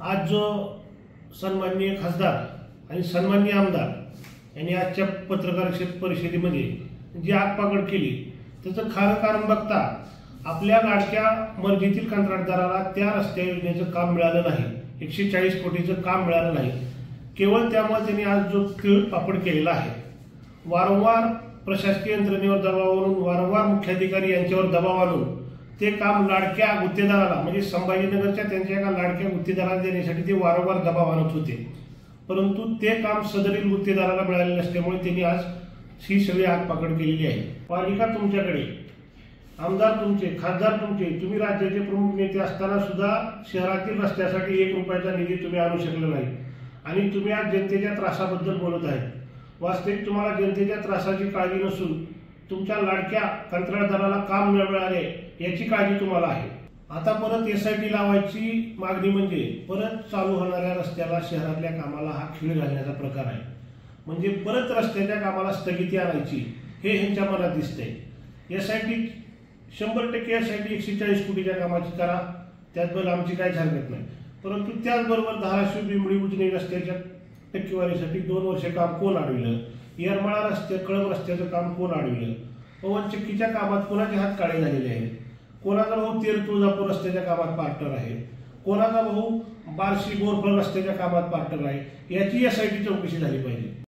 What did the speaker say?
आज जो सन्माननीय खासदार आणि सन्माननीय आमदार यांनी आजच्या पत्रकार परिषदेमध्ये जी आगपागड केली त्याचं खरं कारण बघता आपल्या लाडक्या मर्जीतील कंत्राटदाराला त्या रस्त्या योजनेचं काम मिळालं नाही, 140 कोटीचं काम मिळालं नाही। केवळ त्यामुळे त्यांनी आज जो तिळपापड केलेला आहे, वारंवार प्रशासकीय यंत्रणेवर दबावावरून, वारंवार मुख्याधिकारी यांच्यावर दबाव आणून ते काम लाडक्या गुत्तेदाराला म्हणजे संभाजीनगरच्या त्यांच्या एका लाडक्या गुत्तेदाराला देण्यासाठी ते वारंवार दबाव आणत होते, परंतु ते काम सदरील गुत्तेदाराला मिळाले नसल्यामुळे त्यांनी आज ही सगळी आगपागड केलेली आहे। पालिका तुमच्याकडे, आमदार तुमचे, खासदार तुमचे, तुम्ही राज्याचे प्रमुख नेते असताना सुद्धा शहरातील रस्त्यासाठी 1 रुपयाचा निधी तुम्ही आणू शकले नाही आणि तुम्ही आज जनतेच्या त्रासाबद्दल बोलत आहे। वास्तविक तुम्हाला जनतेच्या त्रासाची काळजी नसून तुमच्या लाडक्या कंत्राटदाराला काम न मिळाले याची काळजी तुम्हाला आहे। आता परत SIT लावायची मागणी म्हणजे परत चालू होणाऱ्या रस्त्याला, शहरातल्या कामाला हा खीळ घालण्याचा प्रकार आहे। म्हणजे परत रस्त्याच्या कामाला स्थगिती आणायची हे ह्यांच्या मनात दिसतंय। SIT 100% SIT 140 कोटीच्या कामाची करा, त्यातबद्दल आमची काही हरकत नाही, परंतु त्याचबरोबर धाराशिव बिंबळी उजनी रस्त्याच्या टक्केवारीसाठी 2 वर्ष काम कोण अडविलं, येरमाळा रस्ते कळंब रस्त्याचं काम कोण अडविलं, पवनचक्कीच्या कामात कोणाचे हात काळे झालेले आहेत, कोणाचा भाऊ तेर तुळजापूर रस्त्याच्या कामात पार्टनर आहे, कोणाचा भाऊ बार्शी बोरफळ रस्त्याच्या कामात पार्टनर आहे, याची SIT चौकशी झाली पाहिजे।